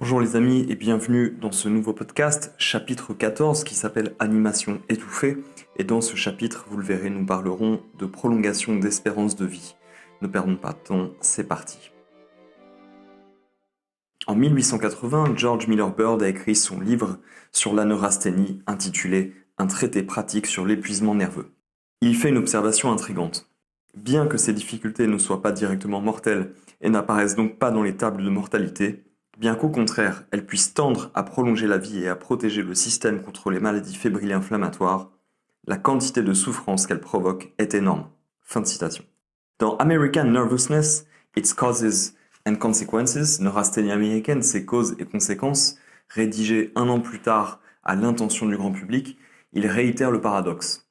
Bonjour les amis et bienvenue dans ce nouveau podcast, chapitre 14 qui s'appelle Animation étouffée. Et dans ce chapitre, vous le verrez, nous parlerons de prolongation d'espérance de vie. Ne perdons pas de temps, c'est parti. En 1880, George Miller Bird a écrit son livre sur la neurasthénie intitulé Un traité pratique sur l'épuisement nerveux. Il fait une observation intrigante. Bien que ces difficultés ne soient pas directement mortelles et n'apparaissent donc pas dans les tables de mortalité, bien qu'au contraire, elles puissent tendre à prolonger la vie et à protéger le système contre les maladies fébriles et inflammatoires, la quantité de souffrance qu'elles provoquent est énorme. Fin de citation. Dans American Nervousness, Its Causes and Consequences, Neurasthénie américaine, ses causes et conséquences, rédigé 1 an plus tard à l'intention du grand public, il réitère le paradoxe.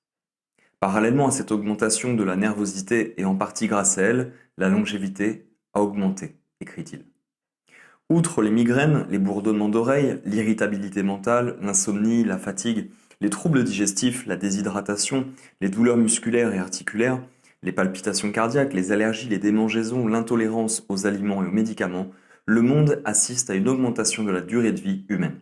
Parallèlement à cette augmentation de la nervosité et en partie grâce à elle, la longévité a augmenté, écrit-il. Outre les migraines, les bourdonnements d'oreilles, l'irritabilité mentale, l'insomnie, la fatigue, les troubles digestifs, la déshydratation, les douleurs musculaires et articulaires, les palpitations cardiaques, les allergies, les démangeaisons, l'intolérance aux aliments et aux médicaments, le monde assiste à une augmentation de la durée de vie humaine.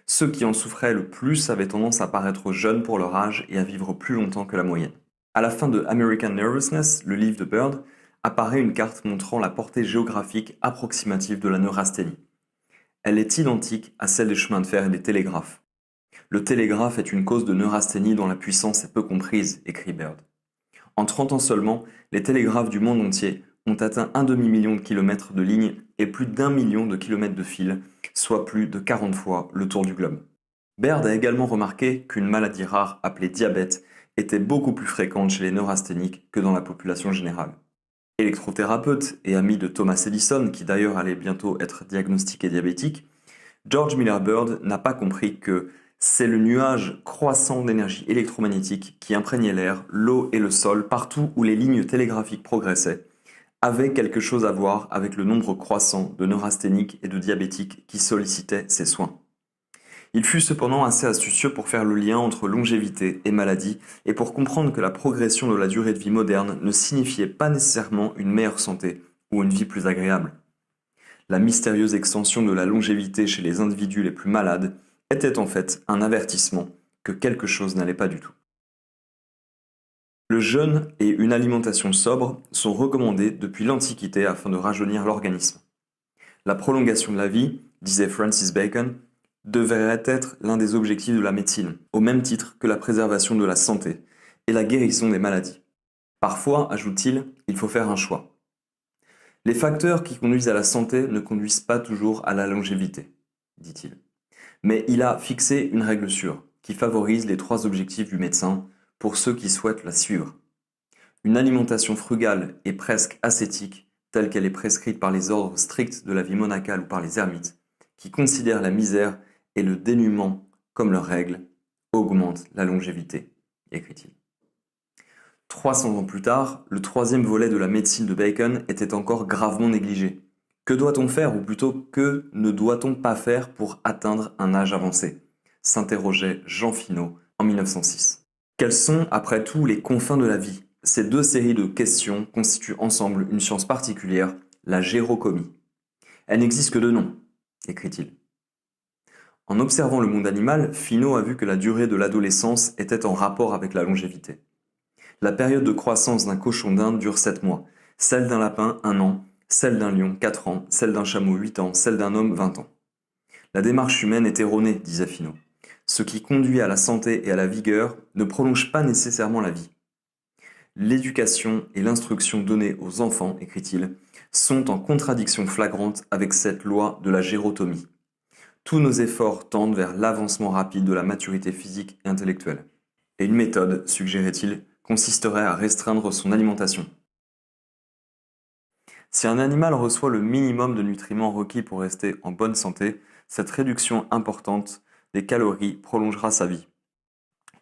Ceux qui en souffraient le plus avaient tendance à paraître jeunes pour leur âge et à vivre plus longtemps que la moyenne. À la fin de American Nervousness, le livre de Bird, apparaît une carte montrant la portée géographique approximative de la neurasthénie. Elle est identique à celle des chemins de fer et des télégraphes. Le télégraphe est une cause de neurasthénie dont la puissance est peu comprise, écrit Bird. En 30 ans seulement, les télégraphes du monde entier ont atteint un demi-million de kilomètres de lignes et plus d'1 million de kilomètres de fil, soit plus de 40 fois le tour du globe. Baird a également remarqué qu'une maladie rare appelée diabète était beaucoup plus fréquente chez les neurasthéniques que dans la population générale. Électrothérapeute et ami de Thomas Edison, qui d'ailleurs allait bientôt être diagnostiqué diabétique, George Miller Bird n'a pas compris que c'est le nuage croissant d'énergie électromagnétique qui imprégnait l'air, l'eau et le sol partout où les lignes télégraphiques progressaient, avait quelque chose à voir avec le nombre croissant de neurasthéniques et de diabétiques qui sollicitaient ses soins. Il fut cependant assez astucieux pour faire le lien entre longévité et maladie et pour comprendre que la progression de la durée de vie moderne ne signifiait pas nécessairement une meilleure santé ou une vie plus agréable. La mystérieuse extension de la longévité chez les individus les plus malades était en fait un avertissement que quelque chose n'allait pas du tout. Le jeûne et une alimentation sobre sont recommandés depuis l'Antiquité afin de rajeunir l'organisme. La prolongation de la vie, disait Francis Bacon, devrait être l'un des objectifs de la médecine, au même titre que la préservation de la santé et la guérison des maladies. Parfois, ajoute-t-il, il faut faire un choix. Les facteurs qui conduisent à la santé ne conduisent pas toujours à la longévité, dit-il. Mais il a fixé une règle sûre, qui favorise les 3 objectifs du médecin pour ceux qui souhaitent la suivre. Une alimentation frugale et presque ascétique, telle qu'elle est prescrite par les ordres stricts de la vie monacale ou par les ermites, qui considèrent la misère et le dénuement comme leur règle, augmente la longévité, écrit-il. 300 ans plus tard, le 3e volet de la médecine de Bacon était encore gravement négligé. Que doit-on faire, ou plutôt que ne doit-on pas faire pour atteindre un âge avancé ? S'interrogeait Jean Finot en 1906. Quels sont, après tout, les confins de la vie ? Ces 2 séries de questions constituent ensemble une science particulière, la gérocomie. Elle n'existe que de nom, écrit-il. En observant le monde animal, Finot a vu que la durée de l'adolescence était en rapport avec la longévité. La période de croissance d'un cochon d'Inde dure 7 mois, celle d'un lapin 1 an, celle d'un lion 4 ans, celle d'un chameau 8 ans, celle d'un homme 20 ans. La démarche humaine est erronée, disait Finot. Ce qui conduit à la santé et à la vigueur ne prolonge pas nécessairement la vie. L'éducation et l'instruction données aux enfants, écrit-il, sont en contradiction flagrante avec cette loi de la gérotomie. Tous nos efforts tendent vers l'avancement rapide de la maturité physique et intellectuelle. Et une méthode, suggérait-il, consisterait à restreindre son alimentation. Si un animal reçoit le minimum de nutriments requis pour rester en bonne santé, cette réduction importante des calories prolongera sa vie.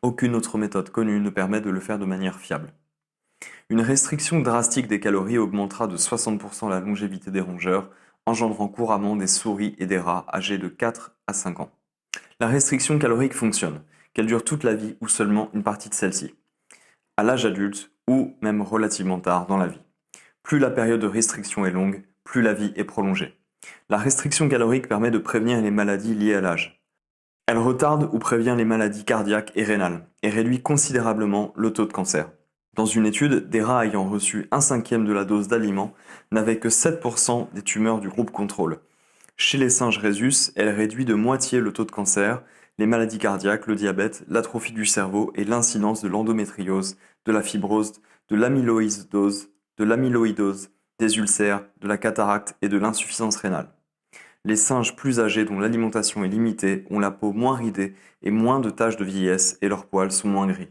Aucune autre méthode connue ne permet de le faire de manière fiable. Une restriction drastique des calories augmentera de 60% la longévité des rongeurs, engendrant couramment des souris et des rats âgés de 4 à 5 ans. La restriction calorique fonctionne, qu'elle dure toute la vie ou seulement une partie de celle-ci, à l'âge adulte ou même relativement tard dans la vie. Plus la période de restriction est longue, plus la vie est prolongée. La restriction calorique permet de prévenir les maladies liées à l'âge. Elle retarde ou prévient les maladies cardiaques et rénales et réduit considérablement le taux de cancer. Dans une étude, des rats ayant reçu 1/5 de la dose d'aliments n'avaient que 7% des tumeurs du groupe contrôle. Chez les singes rhésus, elle réduit de moitié le taux de cancer, les maladies cardiaques, le diabète, l'atrophie du cerveau et l'incidence de l'endométriose, de la fibrose, de l'amyloïdose, des ulcères, de la cataracte et de l'insuffisance rénale. Les singes plus âgés dont l'alimentation est limitée ont la peau moins ridée et moins de taches de vieillesse et leurs poils sont moins gris.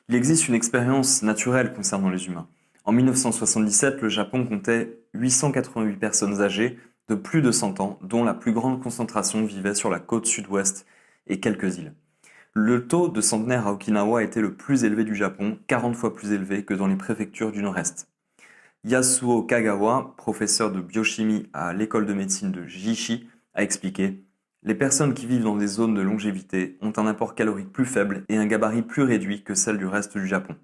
Il existe une expérience naturelle concernant les humains. En 1977, le Japon comptait 888 personnes âgées de plus de 100 ans, dont la plus grande concentration vivait sur la côte sud-ouest et quelques îles. Le taux de centenaires à Okinawa était le plus élevé du Japon, 40 fois plus élevé que dans les préfectures du nord-est. Yasuo Kagawa, professeur de biochimie à l'école de médecine de Jishi, a expliqué: les personnes qui vivent dans des zones de longévité ont un apport calorique plus faible et un gabarit plus réduit que celles du reste du Japon.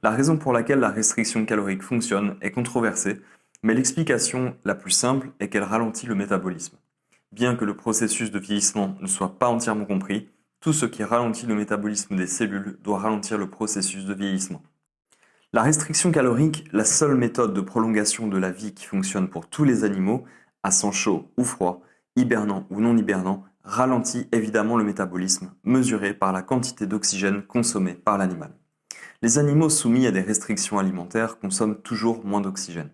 La raison pour laquelle la restriction calorique fonctionne est controversée, mais l'explication la plus simple est qu'elle ralentit le métabolisme. Bien que le processus de vieillissement ne soit pas entièrement compris, tout ce qui ralentit le métabolisme des cellules doit ralentir le processus de vieillissement. La restriction calorique, la seule méthode de prolongation de la vie qui fonctionne pour tous les animaux, à sang chaud ou froid, hibernant ou non hibernant, ralentit évidemment le métabolisme, mesuré par la quantité d'oxygène consommée par l'animal. Les animaux soumis à des restrictions alimentaires consomment toujours moins d'oxygène.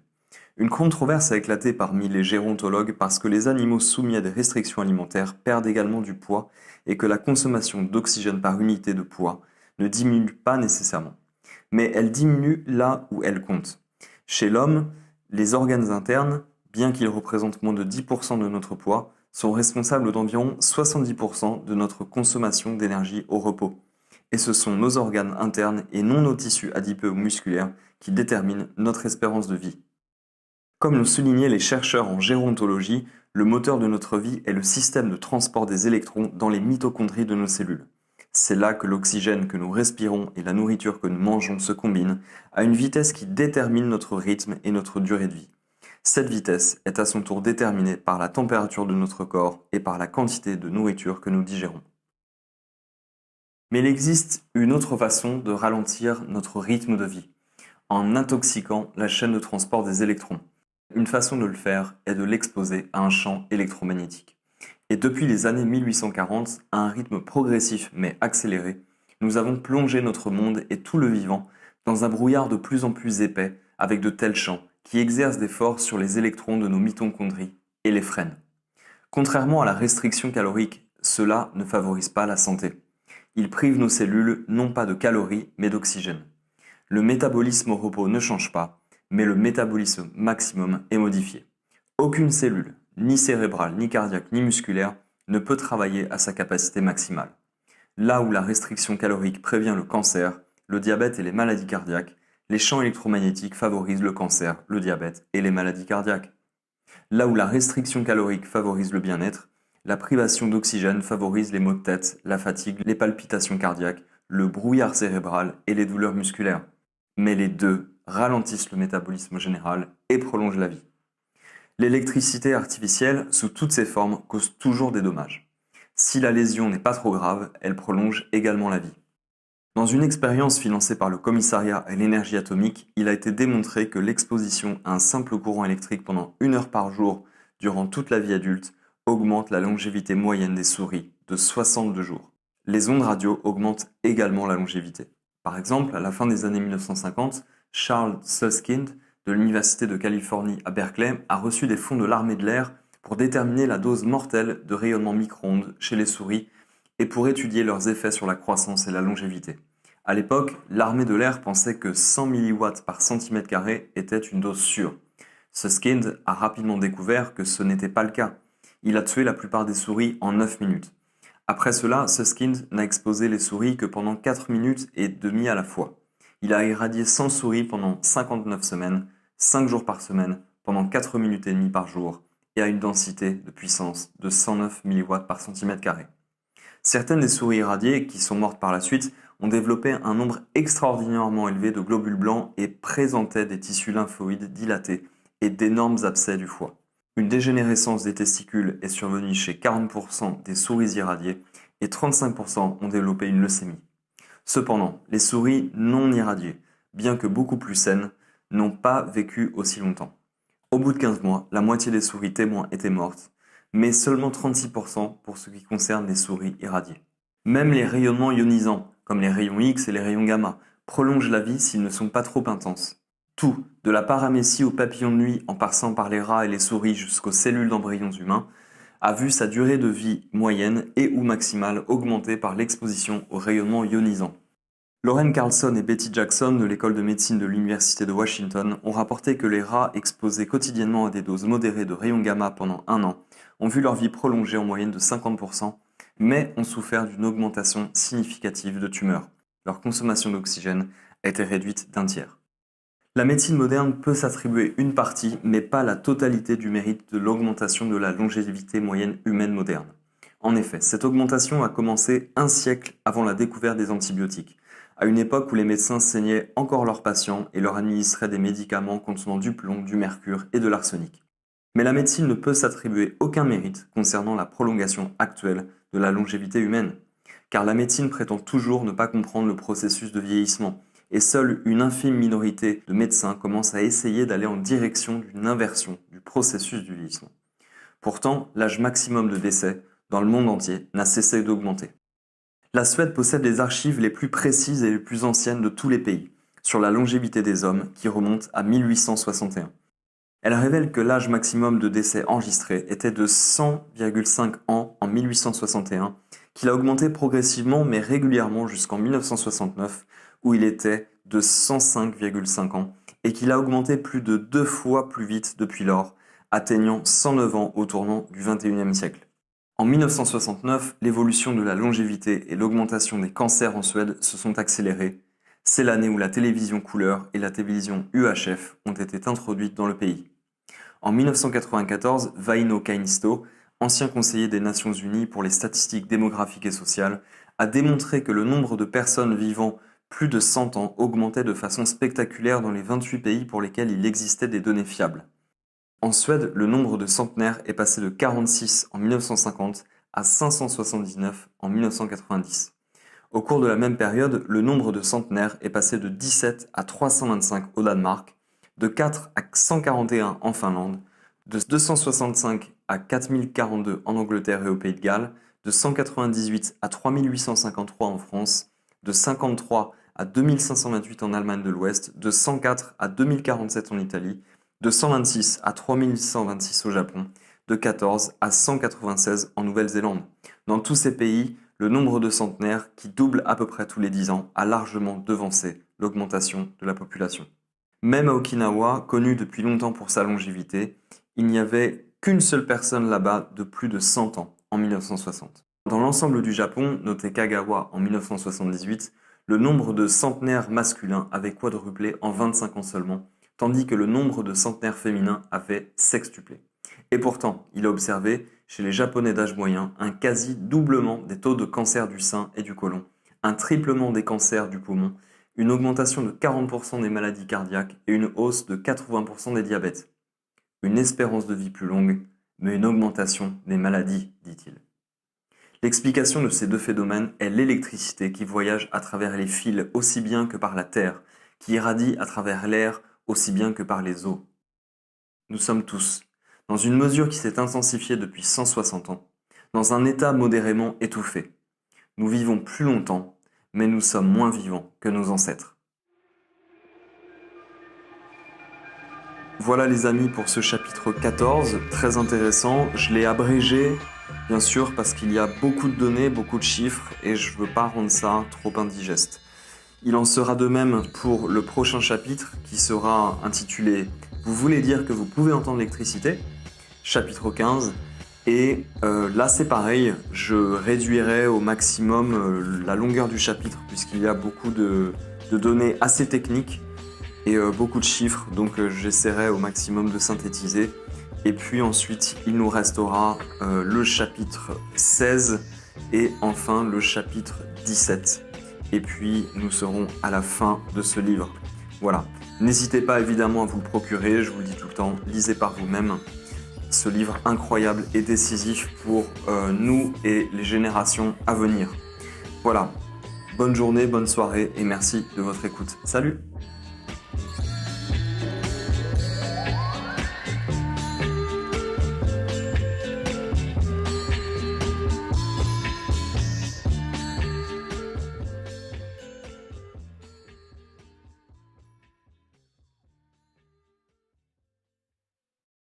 Une controverse a éclaté parmi les gérontologues parce que les animaux soumis à des restrictions alimentaires perdent également du poids et que la consommation d'oxygène par unité de poids ne diminue pas nécessairement. Mais elle diminue là où elle compte. Chez l'homme, les organes internes, bien qu'ils représentent moins de 10% de notre poids, sont responsables d'environ 70% de notre consommation d'énergie au repos. Et ce sont nos organes internes et non nos tissus adipeux ou musculaires qui déterminent notre espérance de vie. Comme l'ont souligné les chercheurs en gérontologie, le moteur de notre vie est le système de transport des électrons dans les mitochondries de nos cellules. C'est là que l'oxygène que nous respirons et la nourriture que nous mangeons se combinent à une vitesse qui détermine notre rythme et notre durée de vie. Cette vitesse est à son tour déterminée par la température de notre corps et par la quantité de nourriture que nous digérons. Mais il existe une autre façon de ralentir notre rythme de vie, en intoxiquant la chaîne de transport des électrons. Une façon de le faire est de l'exposer à un champ électromagnétique. Et depuis les années 1840, à un rythme progressif mais accéléré, nous avons plongé notre monde et tout le vivant dans un brouillard de plus en plus épais avec de tels champs qui exercent des forces sur les électrons de nos mitochondries et les freinent. Contrairement à la restriction calorique, cela ne favorise pas la santé. Il prive nos cellules non pas de calories mais d'oxygène. Le métabolisme au repos ne change pas, mais le métabolisme maximum est modifié. Aucune cellule, ni cérébrale, ni cardiaque, ni musculaire, ne peut travailler à sa capacité maximale. Là où la restriction calorique prévient le cancer, le diabète et les maladies cardiaques, les champs électromagnétiques favorisent le cancer, le diabète et les maladies cardiaques. Là où la restriction calorique favorise le bien-être, la privation d'oxygène favorise les maux de tête, la fatigue, les palpitations cardiaques, le brouillard cérébral et les douleurs musculaires. Mais les deux ralentissent le métabolisme général et prolongent la vie. L'électricité artificielle, sous toutes ses formes, cause toujours des dommages. Si la lésion n'est pas trop grave, elle prolonge également la vie. Dans une expérience financée par le Commissariat à l'énergie atomique, il a été démontré que l'exposition à un simple courant électrique pendant 1 heure par jour durant toute la vie adulte augmente la longévité moyenne des souris de 62 jours. Les ondes radio augmentent également la longévité. Par exemple, à la fin des années 1950, Charles Susskind de l'Université de Californie à Berkeley a reçu des fonds de l'armée de l'air pour déterminer la dose mortelle de rayonnement micro-ondes chez les souris et pour étudier leurs effets sur la croissance et la longévité. À l'époque, l'armée de l'air pensait que 100 mW par centimètre carré était une dose sûre. Susskind a rapidement découvert que ce n'était pas le cas. Il a tué la plupart des souris en 9 minutes. Après cela, Susskind n'a exposé les souris que pendant 4 minutes et demie à la fois. Il a irradié 100 souris pendant 59 semaines, 5 jours par semaine, pendant 4 minutes et demie par jour, et à une densité de puissance de 109 mW par centimètre carré. Certaines des souris irradiées, qui sont mortes par la suite, ont développé un nombre extraordinairement élevé de globules blancs et présentaient des tissus lymphoïdes dilatés et d'énormes abcès du foie. Une dégénérescence des testicules est survenue chez 40% des souris irradiées et 35% ont développé une leucémie. Cependant, les souris non irradiées, bien que beaucoup plus saines, n'ont pas vécu aussi longtemps. Au bout de 15 mois, la moitié des souris témoins étaient mortes, mais seulement 36% pour ce qui concerne les souris irradiées. Même les rayonnements ionisants, comme les rayons X et les rayons gamma, prolongent la vie s'ils ne sont pas trop intenses. Tout, de la paramécie aux papillons de nuit en passant par les rats et les souris jusqu'aux cellules d'embryons humains, a vu sa durée de vie moyenne et ou maximale augmenter par l'exposition aux rayonnements ionisants. Lauren Carlson et Betty Jackson de l'école de médecine de l'Université de Washington ont rapporté que les rats exposés quotidiennement à des doses modérées de rayons gamma pendant 1 an ont vu leur vie prolongée en moyenne de 50%, mais ont souffert d'une augmentation significative de tumeurs. Leur consommation d'oxygène a été réduite d'1 tiers. La médecine moderne peut s'attribuer une partie, mais pas la totalité du mérite de l'augmentation de la longévité moyenne humaine moderne. En effet, cette augmentation a commencé 1 siècle avant la découverte des antibiotiques, à une époque où les médecins saignaient encore leurs patients et leur administraient des médicaments contenant du plomb, du mercure et de l'arsenic. Mais la médecine ne peut s'attribuer aucun mérite concernant la prolongation actuelle de la longévité humaine, car la médecine prétend toujours ne pas comprendre le processus de vieillissement, et seule une infime minorité de médecins commence à essayer d'aller en direction d'une inversion du processus du vieillissement. Pourtant, l'âge maximum de décès dans le monde entier n'a cessé d'augmenter. La Suède possède les archives les plus précises et les plus anciennes de tous les pays sur la longévité des hommes qui remontent à 1861. Elle révèle que l'âge maximum de décès enregistré était de 100,5 ans en 1861, qu'il a augmenté progressivement mais régulièrement jusqu'en 1969 où il était de 105,5 ans et qu'il a augmenté plus de 2 fois plus vite depuis lors, atteignant 109 ans au tournant du XXIe siècle. En 1969, l'évolution de la longévité et l'augmentation des cancers en Suède se sont accélérées. C'est l'année où la télévision couleur et la télévision UHF ont été introduites dans le pays. En 1994, Väinö Kainisto, ancien conseiller des Nations Unies pour les statistiques démographiques et sociales, a démontré que le nombre de personnes vivant plus de 100 ans augmentait de façon spectaculaire dans les 28 pays pour lesquels il existait des données fiables. En Suède, le nombre de centenaires est passé de 46 en 1950 à 579 en 1990. Au cours de la même période, le nombre de centenaires est passé de 17 à 325 au Danemark, de 4 à 141 en Finlande, de 265 à 4042 en Angleterre et au Pays de Galles, de 198 à 3853 en France, de 53 à 2528 en Allemagne de l'Ouest, de 104 à 2047 en Italie, de 126 à 3126 au Japon, de 14 à 196 en Nouvelle-Zélande. Dans tous ces pays, le nombre de centenaires, qui double à peu près tous les 10 ans, a largement devancé l'augmentation de la population. Même à Okinawa, connu depuis longtemps pour sa longévité, il n'y avait qu'une seule personne là-bas de plus de 100 ans en 1960. Dans l'ensemble du Japon, noté Kagawa en 1978, le nombre de centenaires masculins avait quadruplé en 25 ans seulement, tandis que le nombre de centenaires féminins avait sextuplé. Et pourtant, il a observé, chez les Japonais d'âge moyen, un quasi-doublement des taux de cancer du sein et du côlon, un triplement des cancers du poumon, une augmentation de 40% des maladies cardiaques et une hausse de 80% des diabètes. Une espérance de vie plus longue, mais une augmentation des maladies, dit-il. L'explication de ces deux phénomènes est l'électricité qui voyage à travers les fils aussi bien que par la terre, qui irradie à travers l'air aussi bien que par les eaux. Nous sommes tous, dans une mesure qui s'est intensifiée depuis 160 ans, dans un état modérément étouffé. Nous vivons plus longtemps, mais nous sommes moins vivants que nos ancêtres. Voilà les amis pour ce chapitre 14, très intéressant. Je l'ai abrégé, bien sûr, parce qu'il y a beaucoup de données, beaucoup de chiffres, et je ne veux pas rendre ça trop indigeste. Il en sera de même pour le prochain chapitre, qui sera intitulé « Vous voulez dire que vous pouvez entendre l'électricité ?» chapitre 15. Et là c'est pareil, je réduirai au maximum la longueur du chapitre, puisqu'il y a beaucoup de données assez techniques, et beaucoup de chiffres, donc j'essaierai au maximum de synthétiser. Et puis ensuite, il nous restera le chapitre 16 et enfin le chapitre 17. Et puis, nous serons à la fin de ce livre. Voilà. N'hésitez pas évidemment à vous le procurer, je vous le dis tout le temps, lisez par vous-même. ce livre incroyable et décisif pour nous et les générations à venir. Voilà, bonne journée, bonne soirée et merci de votre écoute. Salut!